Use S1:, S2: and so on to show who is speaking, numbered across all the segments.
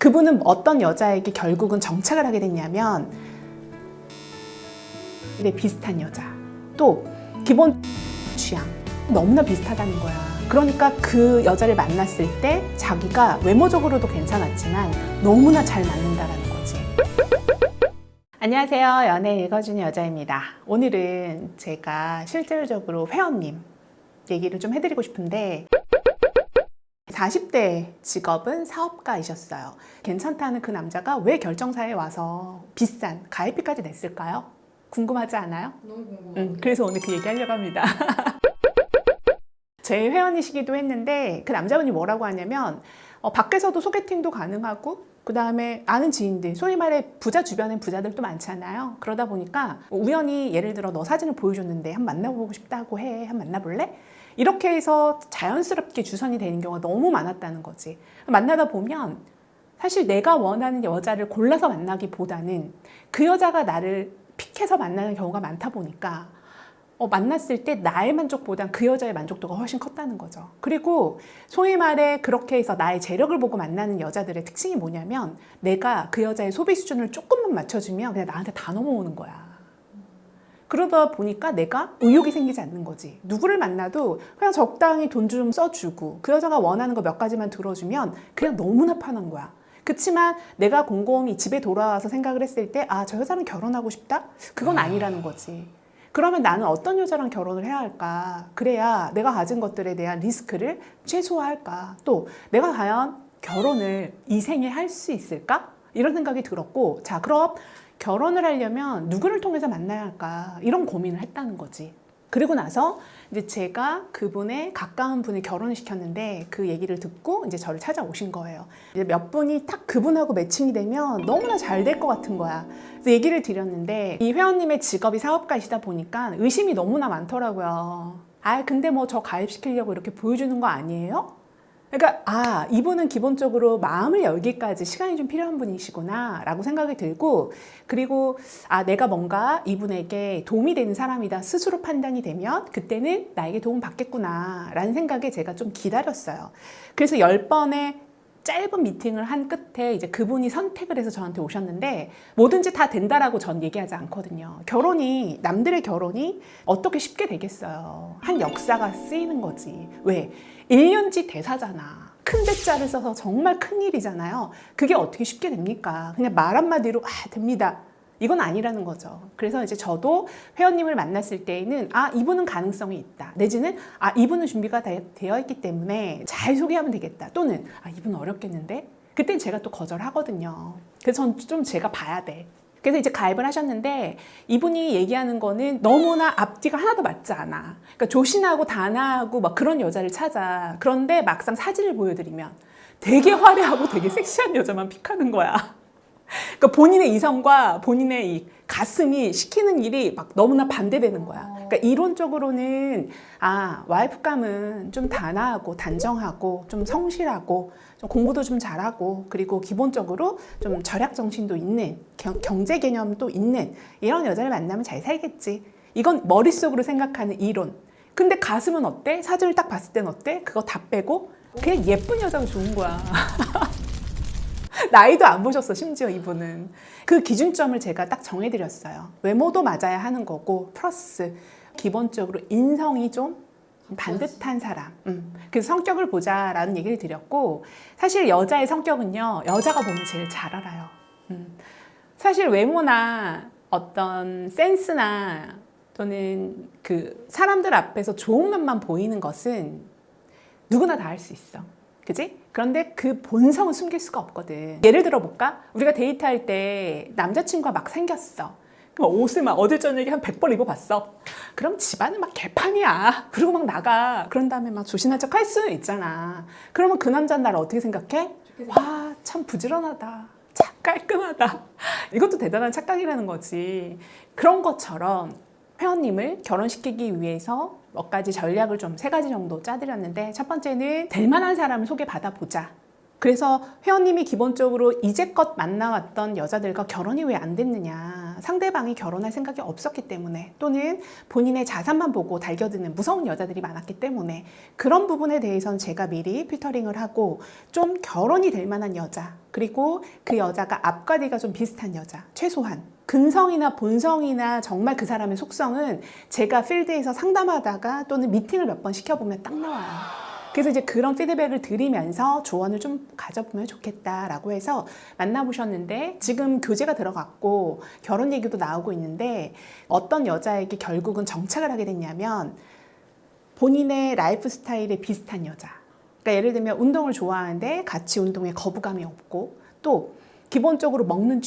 S1: 그분은 어떤 여자에게 결국은 정착을 하게 됐냐면 비슷한 여자, 또 기본 취향 너무나 비슷하다는 거야. 그러니까 그 여자를 만났을 때 자기가 외모적으로도 괜찮았지만 너무나 잘 맞는다라는 거지. 안녕하세요. 연애 읽어주는 여자입니다. 오늘은 제가 실질적으로 회원님 얘기를 좀 해드리고 싶은데 40대 직업은 사업가이셨어요. 괜찮다는 그 남자가 왜 결정사에 와서 비싼 가입비까지 냈을까요? 궁금하지 않아요?
S2: 너무 궁금해요.
S1: 그래서 오늘 그 얘기 하려고 합니다. 제 회원이시기도 했는데 그 남자분이 뭐라고 하냐면 밖에서도 소개팅도 가능하고 그 다음에 아는 지인들, 소위 말해 부자 주변엔 부자들도 많잖아요. 그러다 보니까 우연히 예를 들어 너 사진을 보여줬는데 한번 만나보고 싶다고 해. 한번 만나볼래? 이렇게 해서 자연스럽게 주선이 되는 경우가 너무 많았다는 거지. 만나다 보면 사실 내가 원하는 여자를 골라서 만나기보다는 그 여자가 나를 픽해서 만나는 경우가 많다 보니까 만났을 때 나의 만족보단 그 여자의 만족도가 훨씬 컸다는 거죠. 그리고 소위 말해 그렇게 해서 나의 재력을 보고 만나는 여자들의 특징이 뭐냐면 내가 그 여자의 소비 수준을 조금만 맞춰주면 그냥 나한테 다 넘어오는 거야. 그러다 보니까 내가 의욕이 생기지 않는 거지. 누구를 만나도 그냥 적당히 돈 좀 써주고 그 여자가 원하는 거 몇 가지만 들어주면 그냥 너무나 편한 거야. 그치만 내가 곰곰이 집에 돌아와서 생각을 했을 때 아, 저 여자랑 결혼하고 싶다? 그건 아니라는 거지. 그러면 나는 어떤 여자랑 결혼을 해야 할까? 그래야 내가 가진 것들에 대한 리스크를 최소화할까? 또 내가 과연 결혼을 이 생에 할 수 있을까? 이런 생각이 들었고, 자, 그럼 결혼을 하려면 누구를 통해서 만나야 할까? 이런 고민을 했다는 거지. 그리고 나서 이제 제가 그분의 가까운 분을 결혼을 시켰는데 그 얘기를 듣고 이제 저를 찾아오신 거예요. 이제 몇 분이 딱 그분하고 매칭이 되면 너무나 잘 될 것 같은 거야. 그래서 얘기를 드렸는데 이 회원님의 직업이 사업가이시다 보니까 의심이 너무나 많더라고요. 아, 근데 뭐 저 가입시키려고 이렇게 보여주는 거 아니에요? 그러니까 아, 이분은 기본적으로 마음을 열기까지 시간이 좀 필요한 분이시구나 라고 생각이 들고, 그리고 아, 내가 뭔가 이분에게 도움이 되는 사람이다 스스로 판단이 되면 그때는 나에게 도움 받겠구나 라는 생각에 제가 좀 기다렸어요. 그래서 10번의 짧은 미팅을 한 끝에 이제 그분이 선택을 해서 저한테 오셨는데 뭐든지 다 된다라고 전 얘기하지 않거든요. 결혼이, 남들의 결혼이 어떻게 쉽게 되겠어요. 한 역사가 쓰이는 거지. 왜? 1년지 대사잖아. 큰 대자를 써서 정말 큰 일이잖아요. 그게 어떻게 쉽게 됩니까? 그냥 말 한마디로 아, 됩니다. 이건 아니라는 거죠. 그래서 이제 저도 회원님을 만났을 때에는 아, 이분은 가능성이 있다. 내지는 아, 이분은 준비가 되어 있기 때문에 잘 소개하면 되겠다. 또는 아, 이분은 어렵겠는데? 그땐 제가 또 거절하거든요. 그래서 전 좀 제가 봐야 돼. 그래서 이제 가입을 하셨는데 이분이 얘기하는 거는 너무나 앞뒤가 하나도 맞지 않아. 그러니까 조신하고 단아하고 막 그런 여자를 찾아. 그런데 막상 사진을 보여드리면 되게 화려하고 되게 섹시한 여자만 픽하는 거야. 그러니까 본인의 이성과 본인의 이 가슴이 시키는 일이 막 너무나 반대되는 거야. 그러니까 이론적으로는 아, 와이프감은 좀 단아하고 단정하고 좀 성실하고 좀 공부도 좀 잘하고 그리고 기본적으로 좀 절약 정신도 있는 경제 개념도 있는 이런 여자를 만나면 잘 살겠지. 이건 머릿속으로 생각하는 이론. 근데 가슴은 어때? 사진을 딱 봤을 땐 어때? 그거 다 빼고 그냥 예쁜 여자가 좋은 거야. 나이도 안 보셨어, 심지어 이분은. 그 기준점을 제가 딱 정해드렸어요. 외모도 맞아야 하는 거고 플러스 기본적으로 인성이 좀 반듯한 사람. 그래서 성격을 보자라는 얘기를 드렸고, 사실 여자의 성격은요, 여자가 보면 제일 잘 알아요. 사실 외모나 어떤 센스나 또는 그 사람들 앞에서 좋은 면만 보이는 것은 누구나 다 할 수 있어. 그지? 그런데 그 본성은 숨길 수가 없거든. 예를 들어 볼까? 우리가 데이트할 때 남자친구가 막 생겼어. 그럼 옷을 막 어딜 저녁에 한 100벌 입어봤어. 그럼 집안은 막 개판이야. 그리고 막 나가. 그런 다음에 막 조신한 척 할 수는 있잖아. 그러면 그 남자는 나를 어떻게 생각해? 와, 참 부지런하다. 참 깔끔하다. 이것도 대단한 착각이라는 거지. 그런 것처럼 회원님을 결혼시키기 위해서 몇 가지 전략을 좀 3가지 정도 짜드렸는데, 첫 번째는 될 만한 사람을 소개받아 보자. 그래서 회원님이 기본적으로 이제껏 만나왔던 여자들과 결혼이 왜 안 됐느냐. 상대방이 결혼할 생각이 없었기 때문에, 또는 본인의 자산만 보고 달겨드는 무서운 여자들이 많았기 때문에, 그런 부분에 대해서는 제가 미리 필터링을 하고 좀 결혼이 될 만한 여자, 그리고 그 여자가 앞과 뒤가 좀 비슷한 여자, 최소한 근성이나 본성이나 정말 그 사람의 속성은 제가 필드에서 상담하다가 또는 미팅을 몇 번 시켜보면 딱 나와요. 그래서 이제 그런 피드백을 드리면서 조언을 좀 가져보면 좋겠다라고 해서 만나보셨는데, 지금 교제가 들어갔고 결혼 얘기도 나오고 있는데, 어떤 여자에게 결국은 정착을 하게 됐냐면 본인의 라이프 스타일에 비슷한 여자. 그러니까 예를 들면 운동을 좋아하는데 같이 운동에 거부감이 없고, 또 기본적으로 먹는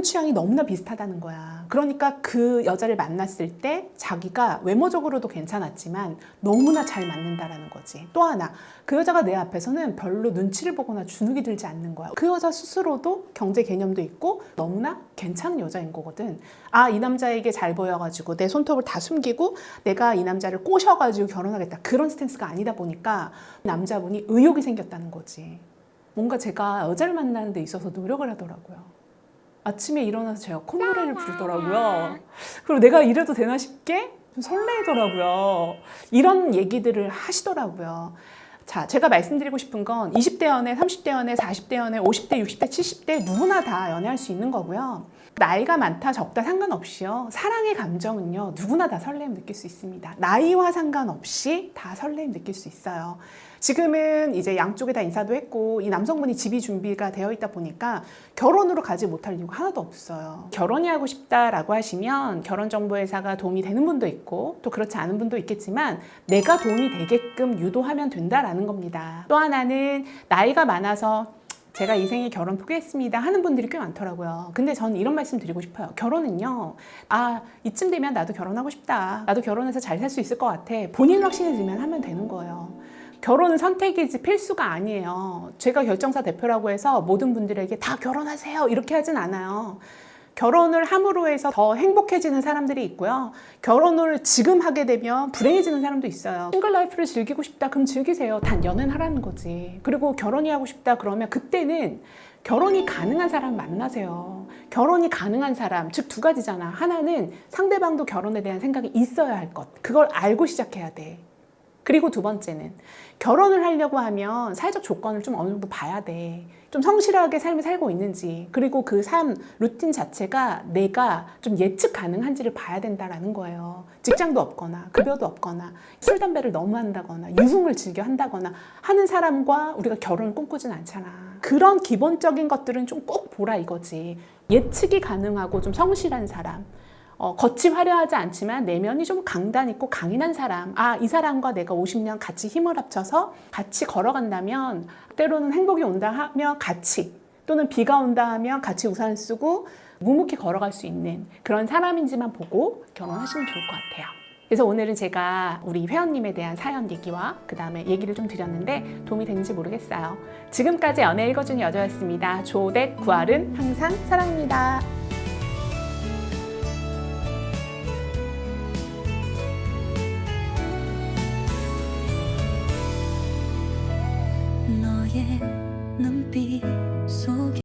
S1: 취향이 너무나 비슷하다는 거야. 그러니까 그 여자를 만났을 때 자기가 외모적으로도 괜찮았지만 너무나 잘 맞는다라는 거지. 또 하나, 그 여자가 내 앞에서는 별로 눈치를 보거나 주눅이 들지 않는 거야. 그 여자 스스로도 경제 개념도 있고 너무나 괜찮은 여자인 거거든. 아, 이 남자에게 잘 보여가지고 내 손톱을 다 숨기고 내가 이 남자를 꼬셔가지고 결혼하겠다, 그런 스탠스가 아니다 보니까 남자분이 의욕이 생겼다는 거지. 뭔가 제가 여자를 만나는 데 있어서 노력을 하더라고요. 아침에 일어나서 제가 콧노래를 부르더라고요. 그리고 내가 이래도 되나 싶게 좀 설레더라고요. 이런 얘기들을 하시더라고요. 자, 제가 말씀드리고 싶은 건 20대 연애, 30대 연애, 40대 연애, 50대, 60대, 70대 누구나 다 연애할 수 있는 거고요. 나이가 많다, 적다 상관없이요. 사랑의 감정은요, 누구나 다 설렘 느낄 수 있습니다. 나이와 상관없이 다 설렘 느낄 수 있어요. 지금은 이제 양쪽에 다 인사도 했고 이 남성분이 집이 준비가 되어 있다 보니까 결혼으로 가지 못할 이유가 하나도 없어요. 결혼이 하고 싶다라고 하시면 결혼정보회사가 도움이 되는 분도 있고 또 그렇지 않은 분도 있겠지만 내가 도움이 되게끔 유도하면 된다라는 겁니다. 또 하나는 나이가 많아서 제가 이 생에 결혼 포기했습니다 하는 분들이 꽤 많더라고요. 근데 저는 이런 말씀 드리고 싶어요. 결혼은요, 아, 이쯤 되면 나도 결혼하고 싶다, 나도 결혼해서 잘 살 수 있을 것 같아, 본인 확신이 들면 하면 되는 거예요. 결혼은 선택이지 필수가 아니에요. 제가 결정사 대표라고 해서 모든 분들에게 다 결혼하세요 이렇게 하진 않아요. 결혼을 함으로 해서 더 행복해지는 사람들이 있고요. 결혼을 지금 하게 되면 불행해지는 사람도 있어요. 싱글 라이프를 즐기고 싶다, 그럼 즐기세요. 단 연애는 하라는 거지. 그리고 결혼이 하고 싶다 그러면 그때는 결혼이 가능한 사람 만나세요. 결혼이 가능한 사람, 즉 두 가지잖아. 하나는 상대방도 결혼에 대한 생각이 있어야 할 것. 그걸 알고 시작해야 돼. 그리고 두 번째는 결혼을 하려고 하면 사회적 조건을 좀 어느 정도 봐야 돼. 좀 성실하게 삶을 살고 있는지, 그리고 그 삶 루틴 자체가 내가 좀 예측 가능한지를 봐야 된다라는 거예요. 직장도 없거나 급여도 없거나 술 담배를 너무 한다거나 유흥을 즐겨 한다거나 하는 사람과 우리가 결혼을 꿈꾸진 않잖아. 그런 기본적인 것들은 좀 꼭 보라 이거지. 예측이 가능하고 좀 성실한 사람, 겉이 화려하지 않지만 내면이 좀 강단 있고 강인한 사람, 아, 이 사람과 내가 50년 같이 힘을 합쳐서 같이 걸어간다면, 때로는 행복이 온다 하면 같이, 또는 비가 온다 하면 같이 우산 쓰고 묵묵히 걸어갈 수 있는 그런 사람인지만 보고 결혼하시면 좋을 것 같아요. 그래서 오늘은 제가 우리 회원님에 대한 사연 얘기와 그 다음에 얘기를 좀 드렸는데 도움이 됐는지 모르겠어요. 지금까지 연애 읽어주는 여자였습니다. 조댓 구할은 항상 사랑입니다.